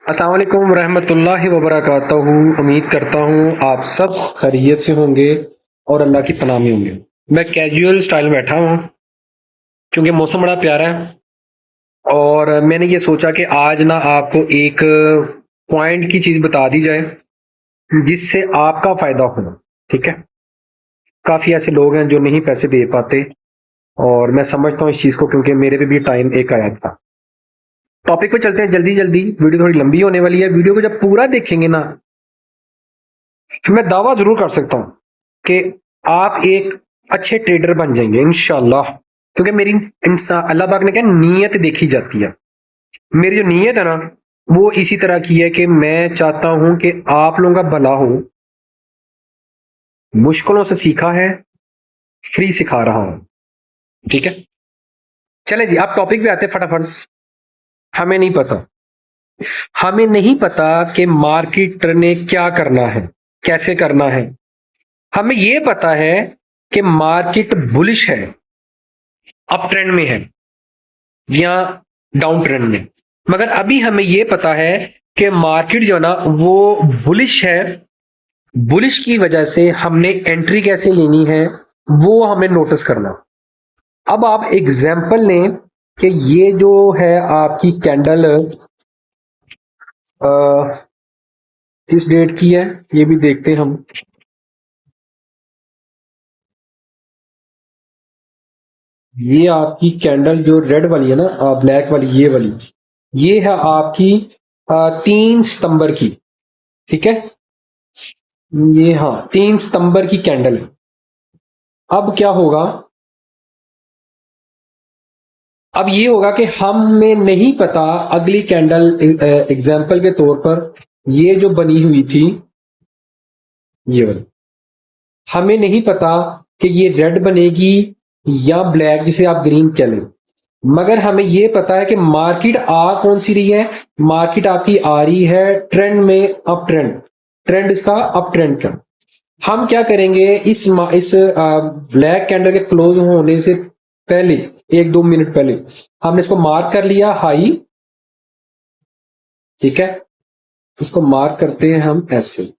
अस्सलाम वालेकुम रहमतुल्लाहि व बरकातहू। उम्मीद करता हूँ आप सब खैरियत से होंगे और अल्लाह की पनाह में होंगे। मैं कैजुअल स्टाइल में बैठा हूँ क्योंकि मौसम बड़ा प्यारा है और मैंने ये सोचा कि आज ना आपको एक पॉइंट की चीज़ बता दी जाए जिससे आपका फ़ायदा हो। ठीक है, काफ़ी ऐसे लोग हैं जो नहीं पैसे दे पाते और मैं समझता हूँ इस चीज़ को क्योंकि मेरे पे भी टाइम एक आया था। टॉपिक पे चलते हैं जल्दी जल्दी, वीडियो थोड़ी लंबी होने वाली है। वीडियो को जब पूरा देखेंगे ना तो मैं दावा जरूर कर सकता हूँ कि आप एक अच्छे ट्रेडर बन जाएंगे इंशाल्लाह। क्योंकि मेरी इंसान अल्लाह पाक ने क्या नीयत देखी जाती है। मेरी जो नीयत है ना वो इसी तरह की है कि मैं चाहता हूं कि आप लोगों का भला हो। मुश्किलों से सीखा है, फ्री सिखा रहा हूं। ठीक है, चले जी आप टॉपिक पे आते हैं फटाफट। हमें नहीं पता, हमें नहीं पता कि मार्केट ने क्या करना है, कैसे करना है। हमें यह पता है कि मार्केट बुलिश है, अप ट्रेंड में है या डाउन ट्रेंड में। मगर अभी हमें यह पता है कि मार्केट जो है ना वो बुलिश है। बुलिश की वजह से हमने एंट्री कैसे लेनी है वो हमें नोटिस करना। अब आप एग्जाम्पल लें कि ये जो है आपकी कैंडल किस डेट की है ये भी देखते हैं हम। ये आपकी कैंडल जो रेड वाली है ना, ब्लैक वाली, ये वाली, ये है आपकी 3 सितंबर की। ठीक है, ये हाँ 3 सितंबर की कैंडल है। अब क्या होगा, अब ये होगा कि हमें नहीं पता अगली कैंडल, एग्जाम्पल के तौर पर ये जो बनी हुई थी ये वाली, हमें नहीं पता कि ये रेड बनेगी या ब्लैक जिसे आप ग्रीन कह लें। मगर हमें ये पता है कि मार्केट आ कौन सी रही है। मार्केट आपकी आ रही है ट्रेंड में, अप ट्रेंड, ट्रेंड इसका अप ट्रेंड का। हम क्या करेंगे, इस ब्लैक कैंडल के क्लोज होने से पहले 1-2 मिनट पहले हमने इसको मार्क कर लिया हाई। ठीक है, इसको मार्क करते हैं हम ऐसे,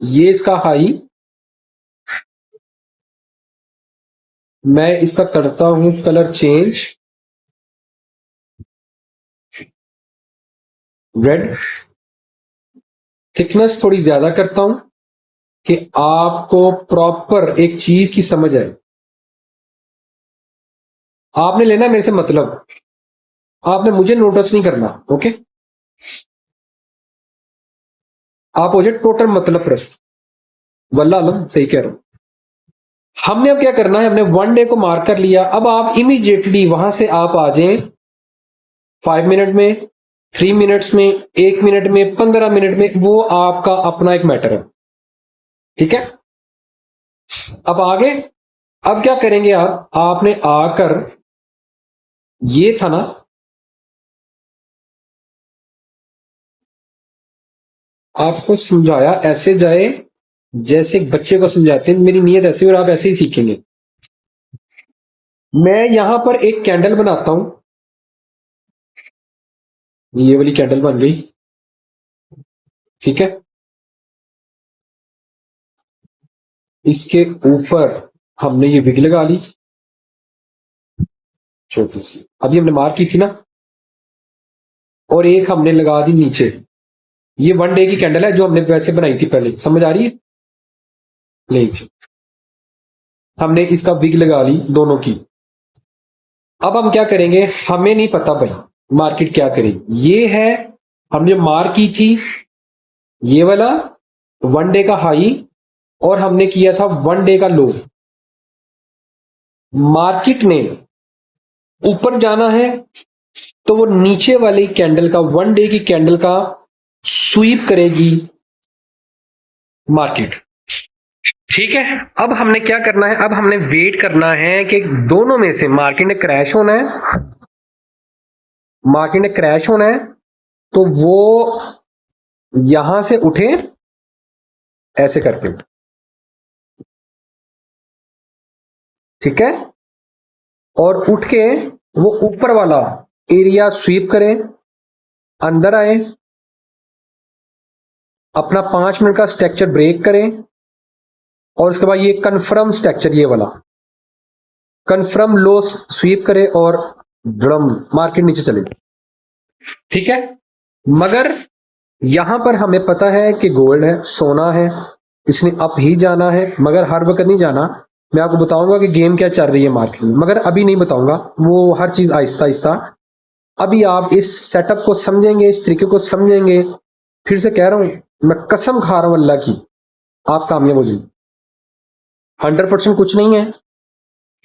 ये इसका हाई। मैं इसका करता हूं कलर चेंज, रेड। थिकनेस थोड़ी ज्यादा करता हूं कि आपको प्रॉपर एक चीज की समझ आए। आपने लेना मेरे से मतलब, आपने मुझे नोटिस नहीं करना। ओके, आप हो जाए टोटल मतलब प्रस्त। वल्लाह आलम सही कह रहा हूं। हमने अब क्या करना है, हमने 1 डे को मार्क कर लिया। अब आप इमीडिएटली वहां से आप आ जाएं 5 मिनट में, 3 मिनट्स में, 1 मिनट में, 15 मिनट में, वो आपका अपना एक मैटर है। ठीक है, अब आगे, अब क्या करेंगे आप, आपने आकर ये था ना, आपको समझाया ऐसे जाए जैसे एक बच्चे को समझाते हैं। मेरी नीयत ऐसी और आप ऐसे ही सीखेंगे। मैं यहां पर एक कैंडल बनाता हूं, ये वाली कैंडल बन गई। ठीक है, इसके ऊपर हमने ये विग लगा ली छोटी सी, अभी हमने मार्क की थी ना, और एक हमने लगा दी नीचे। ये 1 डे की कैंडल है जो हमने वैसे बनाई थी पहले, समझ आ रही है? नहीं थी, हमने इसका विग लगा ली दोनों की। अब हम क्या करेंगे, हमें नहीं पता भाई मार्केट क्या करेगी। ये है हमने जो मार्क की थी, ये वाला 1 डे का हाई, और हमने किया था 1 डे का लो। मार्केट ने ऊपर जाना है तो वो नीचे वाली कैंडल का, 1 डे की कैंडल का स्वीप करेगी मार्केट। ठीक है, अब हमने क्या करना है, अब हमने वेट करना है कि दोनों में से मार्केट ने क्रैश होना है। मार्केट ने क्रैश होना है तो वो यहां से उठे ऐसे करके। ठीक है, और उठ के वो ऊपर वाला एरिया स्वीप करें, अंदर आए, अपना 5 मिनट का स्ट्रक्चर ब्रेक करें और उसके बाद ये कन्फर्म स्ट्रक्चर, ये वाला कन्फर्म लो स्वीप करे और ड्रम मार्केट नीचे चले, ठीक है। मगर यहां पर हमें पता है कि गोल्ड है, सोना है, इसने अप ही जाना है, मगर हर वक्त नहीं जाना। मैं आपको बताऊंगा कि गेम क्या चल रही है मार्केट में, मगर अभी नहीं बताऊंगा, वो हर चीज आहिस्ता आहिस्ता। अभी आप इस सेटअप को समझेंगे, इस तरीके को समझेंगे, फिर से कह रहा हूं, मैं कसम खा रहा हूं अल्लाह की, आप कामयाब हो जाएंगे। 100% कुछ नहीं है,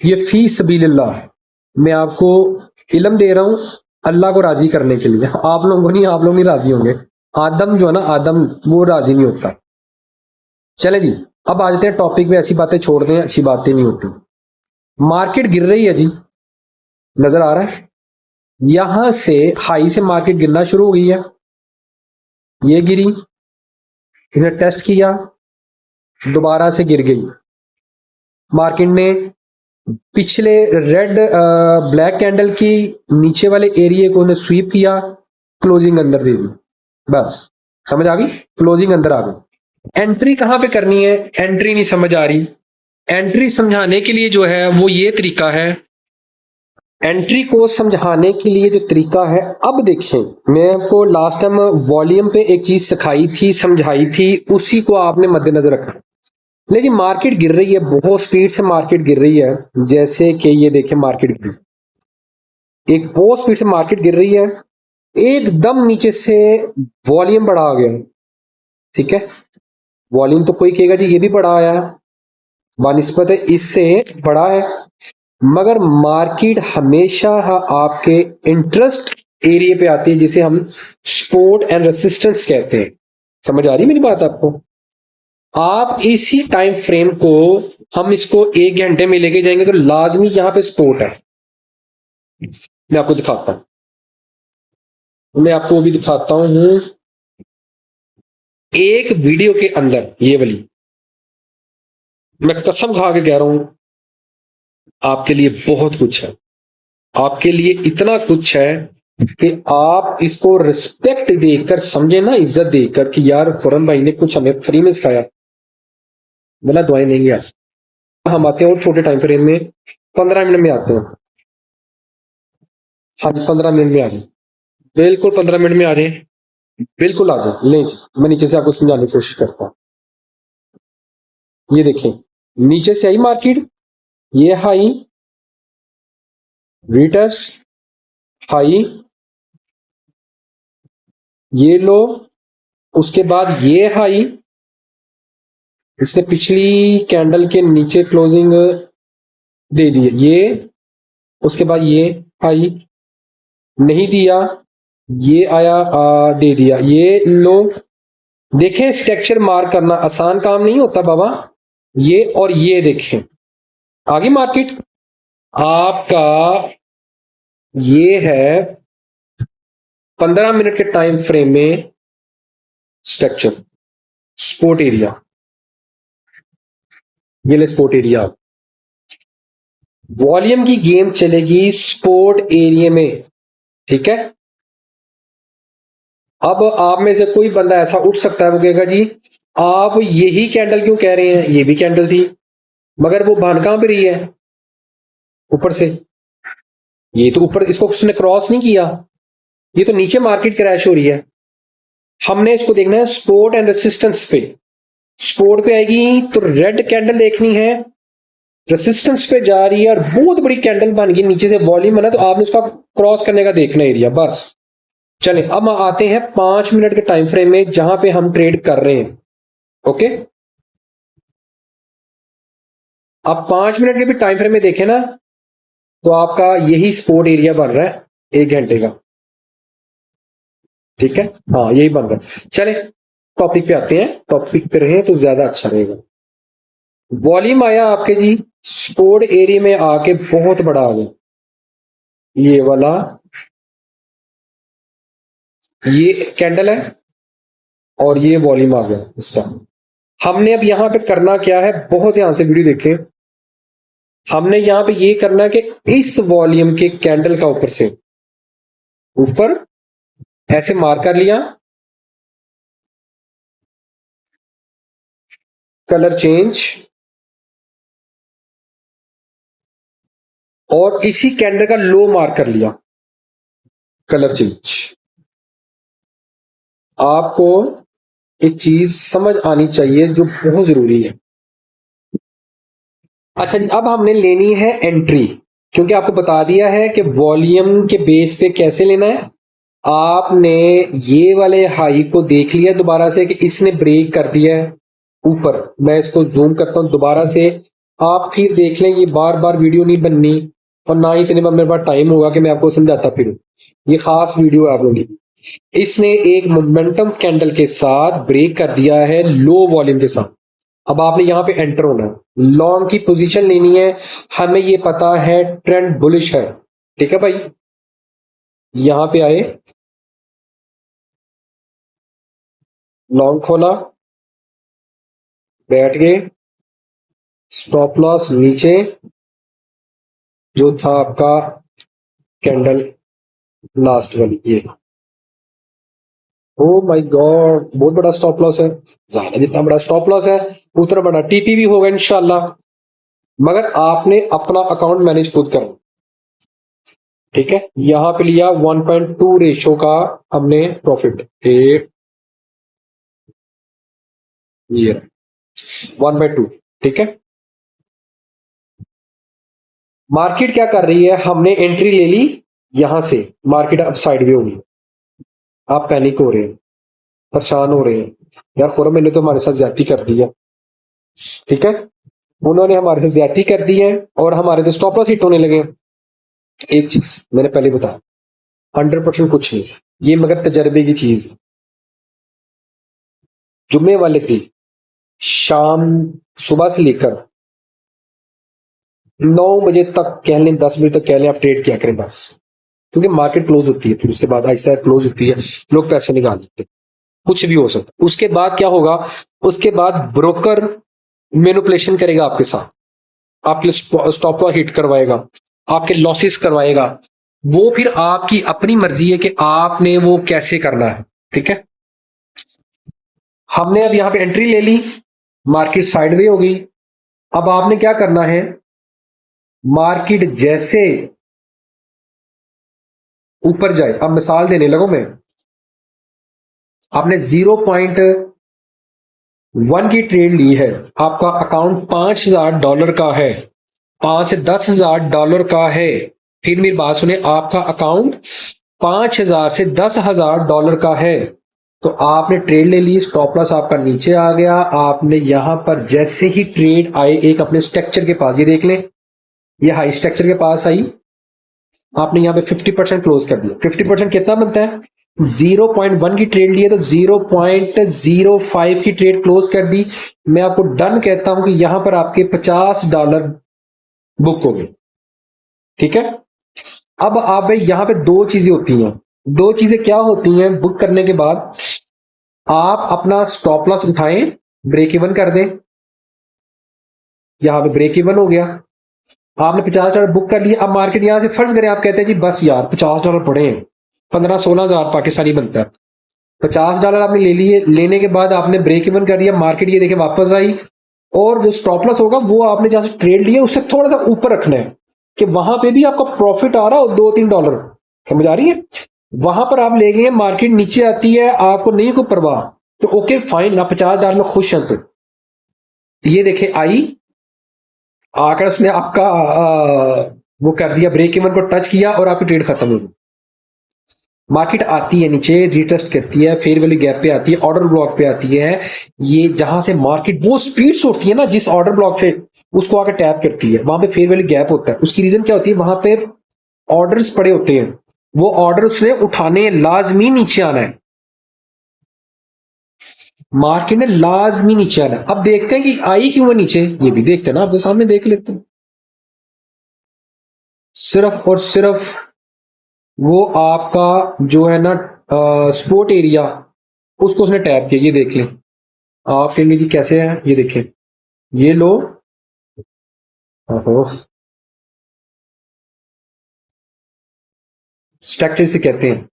ये फी सबीलिल्लाह है। मैं आपको इल्म दे रहा हूं अल्लाह को राजी करने के लिए, आप लोगों को नहीं, आप लोग नहीं राजी होंगे। आदम जो है ना, आदम, वो राजी नहीं होता। चले जी, अब आ जाते हैं टॉपिक में, ऐसी बातें छोड़ दें, अच्छी बातें नहीं होती। मार्केट गिर रही है जी, नजर आ रहा है, यहां से हाई से मार्केट गिरना शुरू हो गई है, ये गिरी, इन्हें टेस्ट किया, दोबारा से गिर गई। मार्केट ने पिछले रेड ब्लैक कैंडल की नीचे वाले एरिया को उन्हें स्वीप किया, क्लोजिंग अंदर दे दी, बस समझ आ गई, क्लोजिंग अंदर आ गई। एंट्री कहां पे करनी है, एंट्री नहीं समझ आ रही। एंट्री समझाने के लिए जो है वो ये तरीका है, एंट्री को समझाने के लिए जो तरीका है, अब देखें, मैं आपको लास्ट टाइम वॉल्यूम पे एक चीज सिखाई थी, समझाई थी, उसी को आपने मद्देनजर रखना। लेकिन मार्केट गिर रही है, बहुत स्पीड से मार्केट गिर रही है, जैसे कि ये देखें मार्केट गिर, एक बहुत स्पीड से मार्केट गिर रही है, एकदम नीचे से वॉल्यूम बढ़ा आ गया, ठीक है। वॉल्यूम तो कोई कहेगा जी ये भी बढ़ा आया, बानिस्बत इससे बड़ा है, मगर मार्केट हमेशा आपके इंटरेस्ट एरिया पे आती है, जिसे हम सपोर्ट एंड रेसिस्टेंस कहते हैं। समझ आ रही मेरी बात आपको? आप इसी टाइम फ्रेम को, हम इसको 1 घंटे में लेके जाएंगे तो लाजमी यहां पे सपोर्ट है। मैं आपको दिखाता हूं, मैं आपको भी दिखाता हूं, एक वीडियो के अंदर ये वाली, मैं कसम खा के कह रहा हूं, आपके लिए बहुत कुछ है, आपके लिए इतना कुछ है कि आप इसको रिस्पेक्ट देकर समझे ना, इज्जत देकर, कि यार खुरम भाई ने कुछ हमें फ्री में सिखाया, बोला दुआएं देंगे यार। हम आते हैं और छोटे टाइम फ्रेम में 15 मिनट में आते हैं। हाँ जी, 15 मिनट में आ जाए, बिल्कुल 15 मिनट में आ जाए, बिल्कुल आ जाए, ले जी, मैं नीचे से आपको समझाने की कोशिश करता हूँ। ये देखें, नीचे से आई मार्केट, ये हाई, रिटेस्ट, हाई, ये लो, उसके बाद ये हाई, इसने पिछली कैंडल के नीचे क्लोजिंग दे दी है, ये, उसके बाद ये हाई नहीं दिया, ये आया दे दिया, ये लो। देखें, स्ट्रक्चर मार्क करना आसान काम नहीं होता बाबा, ये और ये देखें, आगे मार्केट आपका ये है 15 मिनट के टाइम फ्रेम में स्ट्रक्चर, सपोर्ट एरिया, ये ले सपोर्ट एरिया। वॉल्यूम की गेम चलेगी सपोर्ट एरिया में, ठीक है। अब आप में से कोई बंदा ऐसा उठ सकता है, वो कहेगा जी आप यही कैंडल क्यों कह रहे हैं, ये भी कैंडल थी, मगर वो बन कहां पे रही है, ऊपर से, ये तो ऊपर, इसको उसने क्रॉस नहीं किया, ये तो नीचे मार्केट क्रैश हो रही है। हमने इसको देखना है सपोर्ट एंड रेसिस्टेंस पे, सपोर्ट पे आएगी तो रेड कैंडल देखनी है, रेसिस्टेंस पे जा रही है और बहुत बड़ी कैंडल बन गई, नीचे से वॉल्यूम बना, तो आपने उसका क्रॉस करने का देखना एरिया, बस। चले अब आते हैं 5 मिनट के टाइम फ्रेम में, जहां पे हम ट्रेड कर रहे हैं, ओके। अब 5 मिनट के भी टाइम फ्रेम में देखें ना, तो आपका यही सपोर्ट एरिया बन रहा है 1 घंटे का, ठीक है, हाँ यही बन रहा है। चले टॉपिक पे आते हैं, टॉपिक पे रहे तो ज्यादा अच्छा रहेगा। वॉल्यूम आया आपके जी सपोर्ट एरिया में आके बहुत बड़ा आ गया, ये वाला, ये कैंडल है और ये वॉल्यूम आ गया इसका। हमने अब यहां पे करना क्या है, बहुत ध्यान से वीडियो देखें, हमने यहां पे ये करना है कि इस वॉल्यूम के कैंडल का ऊपर से ऊपर ऐसे मार कर लिया, कलर चेंज, और इसी कैंडल का लो मार्क कर लिया, कलर चेंज। आपको एक चीज समझ आनी चाहिए जो बहुत जरूरी है। अच्छा, अब हमने लेनी है एंट्री, क्योंकि आपको बता दिया है कि वॉल्यूम के बेस पे कैसे लेना है। आपने ये वाले हाई को देख लिया दोबारा से कि इसने ब्रेक कर दिया है ऊपर। मैं इसको जूम करता हूं दोबारा से, आप फिर देख लें। ये बार बार वीडियो नहीं बननी, और ना ही इतने में मेरे पास टाइम होगा कि मैं आपको समझाता फिरूं। ये खास वीडियो है आप लोगों की। इसने एक मोमेंटम कैंडल के साथ ब्रेक कर दिया है लो वॉल्यूम के साथ। अब आपने यहां पे एंटर होना है, लॉन्ग की पोजीशन लेनी है। हमें ये पता है ट्रेंड बुलिश है, ठीक है भाई। यहां पे आए, लॉन्ग खोला, बैठ गए, स्टॉप लॉस नीचे जो था आपका कैंडल लास्ट वाली, ये ओ माय गॉड, बहुत बड़ा स्टॉप लॉस है। ज्यादा जितना बड़ा स्टॉप लॉस है उतना बड़ा टीपी भी होगा इंशाल्लाह, मगर आपने अपना अकाउंट मैनेज खुद करना, ठीक है। यहां पे लिया 1.2 रेशो का हमने प्रॉफिट, ये 1/2, ठीक है। मार्केट क्या कर रही है, हमने एंट्री ले ली यहां से, मार्केट अब साइड में होगी। आप पैनिक हो रहे हैं, परेशान हो रहे हैं, यार खुरम मैंने तो हमारे साथ ज्यादती कर दी है, ठीक है। उन्होंने हमारे साथ ज्यादती कर दी है और हमारे तो स्टॉप लॉस हिट होने लगे हैं। एक चीज मैंने पहले बताया, 100% कुछ नहीं, ये मगर तजर्बे की चीज है। जुम्मे वाले दिन शाम, सुबह से लेकर 9 बजे तक कह लें, 10 बजे तक कह लें, आप ट्रेड किया करें बस। क्योंकि मार्केट क्लोज होती है, फिर उसके बाद ऐसा क्लोज होती है, लोग पैसे निकाल लेते हैं, कुछ भी हो सकता है। उसके बाद क्या होगा, उसके बाद ब्रोकर मैनिपुलेशन करेगा आपके साथ, आपके स्टॉप लॉस हिट करवाएगा, आपके लॉसेस करवाएगा। वो फिर आपकी अपनी मर्जी है कि आपने वो कैसे करना है, ठीक है। हमने अब यहां पे एंट्री ले ली, मार्केट साइडवे हो गई। अब आपने क्या करना है, मार्केट जैसे ऊपर जाए, अब मिसाल देने लगो मैं, आपने 0.1 की ट्रेड ली है, आपका अकाउंट $5,000 का है, 5 से 10,000 का है। फिर मेरी बात सुने, आपका अकाउंट 5,000 से 10,000 का है, तो आपने ट्रेड ले ली, स्टॉप लॉस आपका नीचे आ गया। आपने यहां पर जैसे ही ट्रेड आए, एक अपने स्ट्रक्चर के पास, ये देख लें, ये हाई स्ट्रक्चर के पास आई, आपने यहाँ पे 50% क्लोज कर दिया। 50% कितना बनता है, 0.1 की ट्रेड ली है तो 0.05 की ट्रेड क्लोज कर दी। मैं आपको डन कहता हूं कि यहां पर आपके $50 बुक हो गए, ठीक है। अब आप भाई यहां पे दो चीजें होती हैं, दो चीजें क्या होती हैं, बुक करने के बाद आप अपना स्टॉप लॉस उठाएं, ब्रेक इवन कर दें। यहां पे ब्रेक इवन हो गया, आपने $50 बुक कर लिया। अब मार्केट यहां से फर्ज करें, आप कहते हैं जी बस यार $50 पड़े हैं, 15-16 हजार पाकिस्तानी बनता है। $50 आपने ले लिए, लेने के बाद आपने ब्रेक इवन कर दिया, मार्केट ये देखे वापस आई, और जो स्टॉप लॉस होगा वो आपने जहां से ट्रेड लिया उससे थोड़ा सा ऊपर रखना है, कि वहां पे भी आपका प्रॉफिट आ रहा हो $2-3। समझ आ रही है, वहां पर आप ले गए, मार्केट नीचे आती है, आपको नहीं कोई परवाह, तो ओके फाइन, आप $50 में खुश हैं। तो ये देखे आई, आकर उसने आपका वो कर दिया, ब्रेक इवन को टच किया और आपकी ट्रेड खत्म हो गई। मार्केट आती है नीचे, रिटेस्ट करती है, फेयर वैल्यू गैप पे आती है, ऑर्डर ब्लॉक पे आती है। ये जहां से मार्केट बहुत स्पीड से उठती है ना, जिस ऑर्डर ब्लॉक से, उसको आकर टैप करती है, वहां पे फेयर वैल्यू गैप होता है। उसकी रीजन क्या होती है, वहां पे ऑर्डर्स पड़े होते हैं, वो ऑर्डर उसने उठाने लाजमी नीचे आना है, मार्केट ने लाजमी नीचे आना है। अब देखते हैं कि आई क्यों है नीचे, ये भी देखते हैं ना, आपके सामने देख लेते हैं। सिर्फ और सिर्फ वो आपका जो है ना स्पोर्ट एरिया, उसको उसने टैप किया, ये देख लें। आप कहेंगे कि कैसे है, ये देखें, ये लो, ओहो, स्ट्रक्चर से कहते हैं,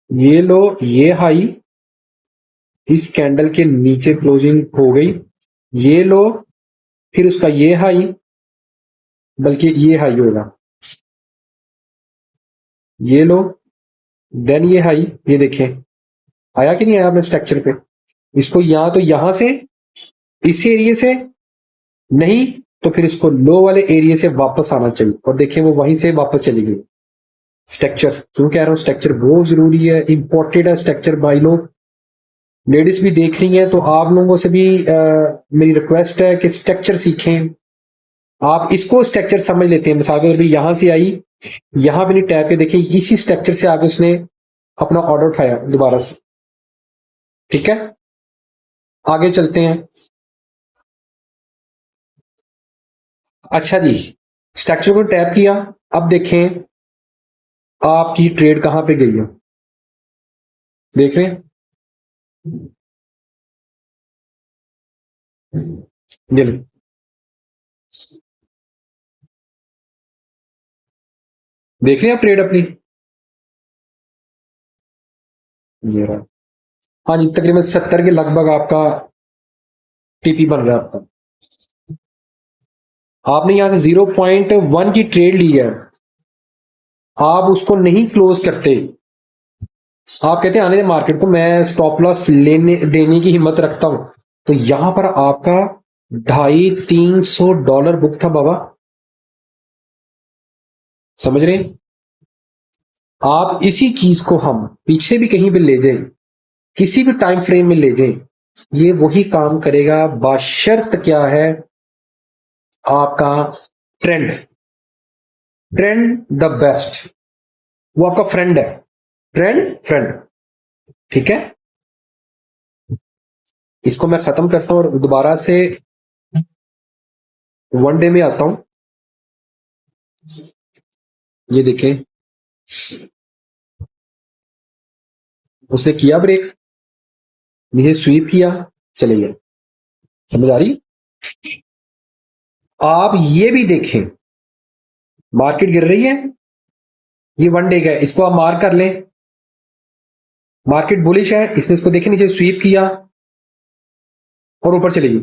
ये लो, ये हाई इस कैंडल के नीचे क्लोजिंग हो गई, ये लो, फिर उसका ये हाई, बल्कि ये हाई होगा, ये लो, देन ये हाई, ये देखें आया कि नहीं आया अपने स्ट्रक्चर पे। इसको या तो यहां से, इस एरिया से, नहीं तो फिर इसको लो वाले एरिया से वापस आना चाहिए, और देखें वो वहीं से वापस चली गई। स्ट्रक्चर क्यों कह रहा हूं, स्ट्रक्चर बहुत जरूरी है, इंपॉर्टेंट है स्ट्रक्चर भाई लोग। लेडीज भी देख रही हैं तो आप लोगों से भी मेरी रिक्वेस्ट है कि स्ट्रक्चर सीखें। आप इसको स्ट्रक्चर समझ लेते हैं, मिसाल के तौर पर यहां से आई, यहां पे नहीं टैप के देखिए, इसी स्ट्रक्चर से आगे उसने अपना ऑर्डर उठाया दोबारा से। ठीक है, आगे चलते हैं। अच्छा जी, स्ट्रक्चर को टैप किया, अब देखें आपकी ट्रेड कहां पे गई है, देख रहे हैं, ये लो। देख रहे हैं आप ट्रेड अपनी, ये रहा। हाँ जी, तकरीबन 70 के लगभग आपका टीपी बन रहा है आपका। आपने यहां से 0.1 की ट्रेड ली है, आप उसको नहीं क्लोज करते, आप कहते हैं आने दे मार्केट को, मैं स्टॉप लॉस लेने देने की हिम्मत रखता हूं, तो यहां पर आपका 250-300 डॉलर बुक था बाबा, समझ रहे हैं। आप इसी चीज को हम पीछे भी कहीं भी ले जाएं, किसी भी टाइम फ्रेम में ले जाएं, ये वही काम करेगा, बशर्त क्या है, आपका ट्रेंड, ट्रेंड द बेस्ट, वो आपका फ्रेंड है, ट्रेंड फ्रेंड। ठीक है, इसको मैं खत्म करता हूं और दोबारा से वन डे में आता हूं। ये देखें, उसने किया ब्रेक, नीचे स्वीप किया, चले गए, समझ आ रही। आप ये भी देखें, मार्केट गिर रही है, ये वन डे का है, इसको आप मार्क कर लें, मार्केट बुलिश है, इसने इसको देखे नीचे स्वीप किया और ऊपर चली गई,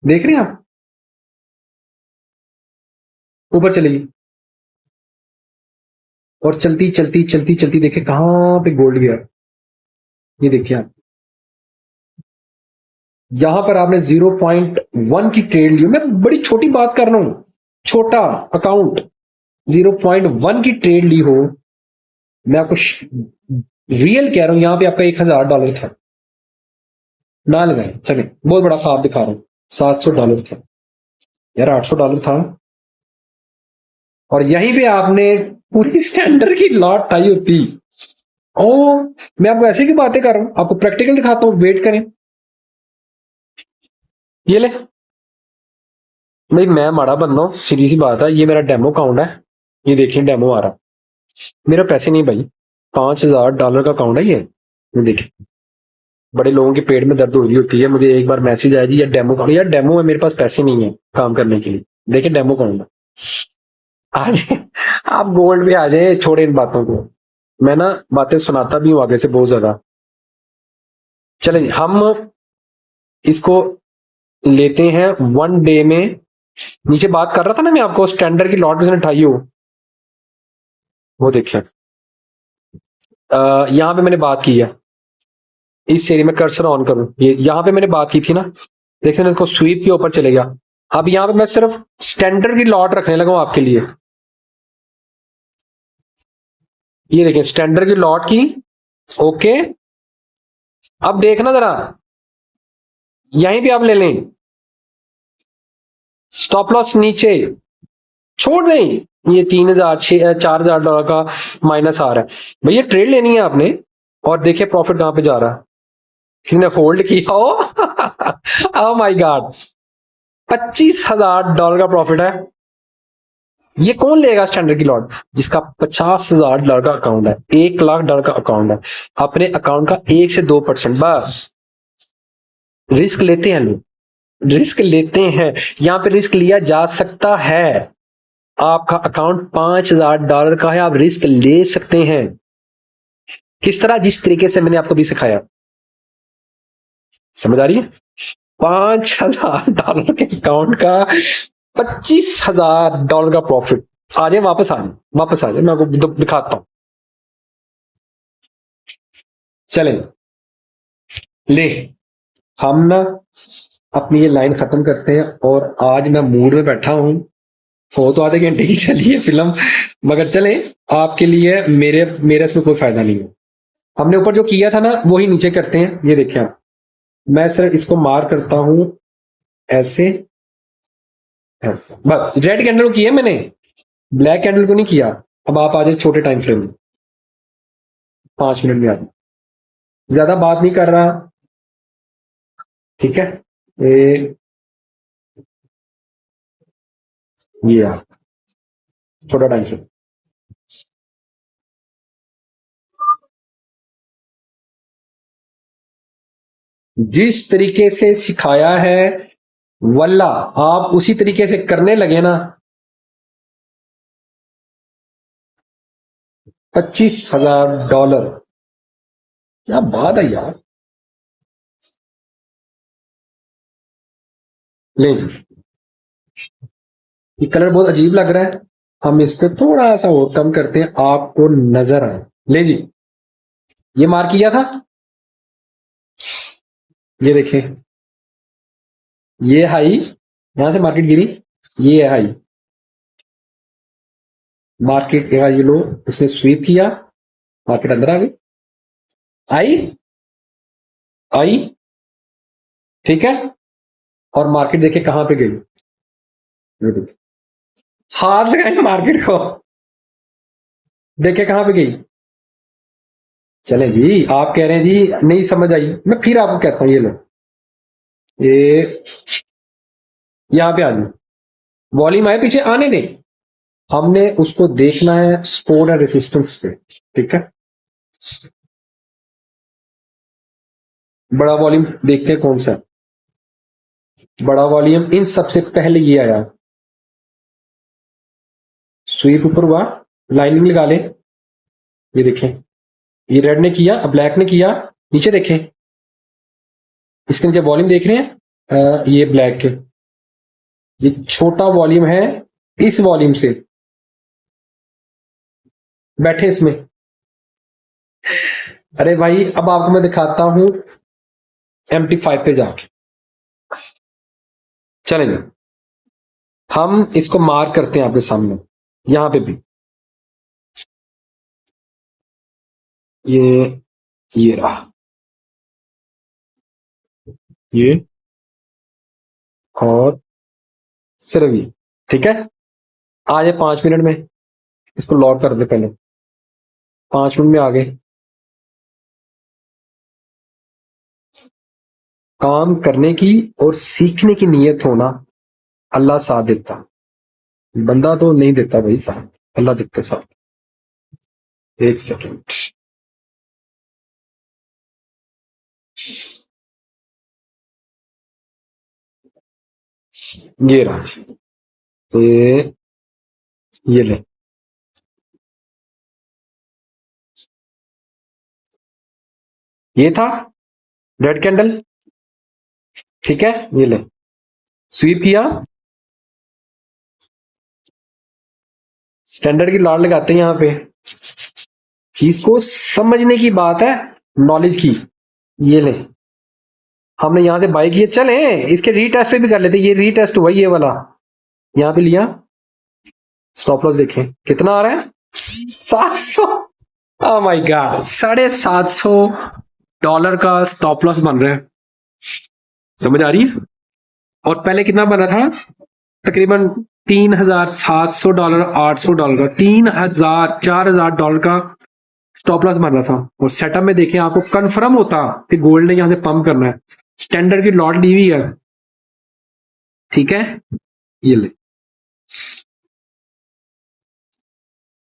देख रहे हैं आप, ऊपर चली गई, और चलती चलती चलती चलती देखे कहां पे गोल्ड गया, ये देखिए आप, यहां पर आपने 0.1 की ट्रेड ली, मैं बड़ी छोटी बात कर रहा हूं, छोटा अकाउंट, 0.1 की ट्रेड ली हो, मैं आपको रियल कह रहा हूं, यहां पे आपका $1000 था, ना लगाए चले, बहुत बड़ा ख्वाब दिखा रहा हूं, $700 था यार, $800 था, और यहीं पे आपने पूरी स्टैंडर्ड की लॉट टाई होती। ओ, मैं आपको ऐसे की बातें कर रहा हूं, आपको प्रैक्टिकल दिखाता हूं, वेट करें, ये ले भाई, मैं माड़ा बंदा हूं, सीधी सी बात है, ये मेरा डेमो अकाउंट है, ये देखिए डेमो आ रहा, मेरा पैसे नहीं भाई, $5000 का अकाउंट है ये देखिए, बड़े लोगों के पेट में दर्द हो रही होती है, मुझे एक बार मैसेज आया जी यार डेमो अकाउंट, यार डेमो है, मेरे पास पैसे नहीं है काम करने के लिए, देखिए डेमो अकाउंट है। आज आप गोल्ड पे आ जाए, छोड़े इन बातों को, मैं ना बातें सुनाता भी हूँ आगे से बहुत ज्यादा। चलें हम इसको लेते हैं वन डे में, नीचे बात कर रहा था ना मैं आपको, स्टैंडर्ड की लॉट किसने उठाई हो, वो देखिए, यहां पे मैंने बात की है, इस एरिया में कर्सर ऑन करूं, ये यहां पे मैंने बात की थी ना, देखिए इसको स्वीप के ऊपर चले गया, अब यहां पे मैं सिर्फ स्टैंडर्ड की लॉट रखने लगा हूं आपके लिए, ये देखिए स्टैंडर्ड की लॉट की, ओके। अब देखना जरा, यहीं पे आप ले लें, स्टॉप लॉस नीचे छोड़ दें, ये 4,000 डॉलर का माइनस आ रहा है भैया, ट्रेड लेनी है आपने, और देखिए प्रॉफिट कहां पे जा रहा है, किसने होल्ड किया हो ओ माय गॉड, $25,000 का प्रॉफिट है। ये कौन लेगा स्टैंडर्ड की लॉट, जिसका $50,000 का अकाउंट है, $1,00,000 का अकाउंट है, अपने अकाउंट का 1 से 2% बस। रिस्क लेते हैं लोग, रिस्क लेते हैं, यहां पे रिस्क लिया जा सकता है, आपका अकाउंट $5,000 का है, आप रिस्क ले सकते हैं, किस तरह, जिस तरीके से मैंने आपको भी सिखाया, समझ आ रही है। $5,000 के अकाउंट का $25,000 का प्रॉफिट। आ जाए वापस, वापस आ जाए, मैं आपको दिखाता हूं। चलें, ले, हम ना अपनी ये लाइन खत्म करते हैं। और आज मैं मूड में बैठा हूं, हो तो आधे घंटे की चली है फिल्म, मगर चलें, आपके लिए मेरे मेरे इसमें कोई फायदा नहीं है। हमने ऊपर जो किया था ना वही नीचे करते हैं। ये देखिए आप, मैं सिर्फ इसको मार करता हूं ऐसे, ऐसे, बस। रेड कैंडल को किया मैंने, ब्लैक कैंडल को नहीं किया। अब आप आ जाए छोटे टाइम फ्रेम में, 5 मिनट में आ जाए, ज्यादा बात नहीं कर रहा, ठीक है। ये आप छोटा टाइम फ्रेम, जिस तरीके से सिखाया है वल्ला, आप उसी तरीके से करने लगे ना, $25,000। क्या बात है यार। ले जी, ये कलर बहुत अजीब लग रहा है, हम इसको थोड़ा सा और कम करते हैं, आपको नजर आए। ले जी, ये मार किया था, ये देखें, ये हाई, यहां से मार्केट गिरी, ये है हाई, मार्केट का ये लो, उसने स्वीप किया, मार्केट अंदर आ गई, आई, आई, ठीक है। और मार्केट देखिए कहां पे गई, ये देखिए, हाथ लगाए मार्केट को, देखे कहां पे गई। चले जी, आप कह रहे हैं जी नहीं समझ आई, मैं फिर आपको कहता हूं, ये लो, ये यहां पे आ जाओ, वॉल्यूम आए पीछे आने दें, हमने उसको देखना है सपोर्ट एंड रेसिस्टेंस पे, ठीक है। बड़ा वॉल्यूम देखते हैं कौन सा है। बड़ा वॉल्यूम इन सबसे पहले ये आया, स्वीप ऊपर हुआ, लाइनिंग लगा ले, ये देखें, ये रेड ने किया, अब ब्लैक ने किया, नीचे देखें, इसके नीचे वॉल्यूम देख रहे हैं, ये ब्लैक के, ये छोटा वॉल्यूम है, इस वॉल्यूम से बैठे इसमें। अरे भाई, अब आपको मैं दिखाता हूं MT5 पे जाके, चलेंगे, हम इसको मार करते हैं आपके सामने, यहां पे भी, ये रहा, ये, और सिर्फ ये, ठीक है। आ जाए 5 मिनट में, इसको लॉक कर दे पहले, 5 मिनट में आ गए। काम करने की और सीखने की नीयत होना, अल्लाह साथ देता, बंदा तो नहीं देता भाई साथ, अल्लाह देता साथ। एक सेकंड, ये रहा जी, ये ले, ये था रेड कैंडल, ठीक है। ये ले, स्वीप किया, स्टैंडर्ड की लॉट लगाते हैं यहां पे, चीज को समझने की बात है, नॉलेज की। ये ले, हमने यहां से बाई किए, चले इसके रीटेस्ट पे भी कर लेते, ये रीटेस्ट हुआ ये वाला, यहां पे लिया, स्टॉप लॉस देखें कितना आ रहा है, 700। ओ माय गॉड, $750 का स्टॉप लॉस बन रहा है, समझ आ रही है। और पहले कितना बना था, तकरीबन $3,700, $800 का, 3,000, $4,000 का स्टॉप लॉस बन रहा था। और सेटअप में देखें, आपको कंफर्म होता कि गोल्ड ने यहां से पंप करना है, स्टैंडर्ड की लॉट ली हुई है, ठीक है। ये ले,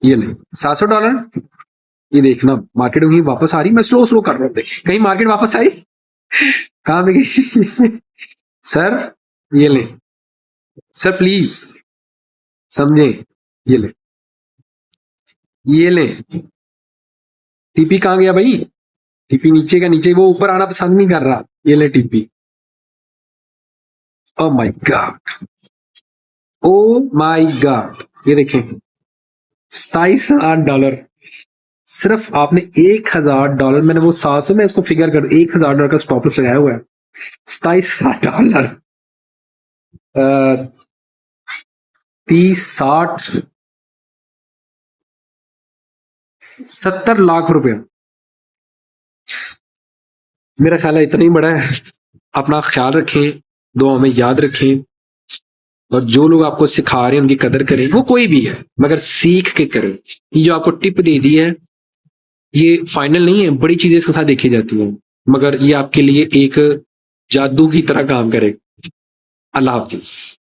ये ले, $700। ये देखना मार्केट कहीं वापस आ रही, मैं स्लो स्लो कर रहा हूँ, देखिए कहीं मार्केट वापस आई, कहां पे गई। सर, ये ले, सर प्लीज समझे, ये ले, ये ले, टीपी कहां गया भाई, टीपी नीचे का नीचे, वो ऊपर आना पसंद नहीं कर रहा, ये ले TP, oh my God, oh my God, ये देखें $27,000। सिर्फ आपने $1,000, मैंने वो 700 में इसको फिगर कर, $1,000 का स्टॉप लॉस लगाया हुआ है। $27,000, 30, 60, 70 लाख रुपए। मेरा ख्याल है इतना ही बड़ा है। अपना ख्याल रखें, दुआ में याद रखें, और जो लोग आपको सिखा रहे हैं उनकी कदर करें, वो कोई भी है मगर सीख के करें। ये जो आपको टिप दे दी है ये फाइनल नहीं है, बड़ी चीजें इसके साथ देखी जाती हैं, मगर ये आपके लिए एक जादू की तरह काम करे। अल्लाह हाफिज।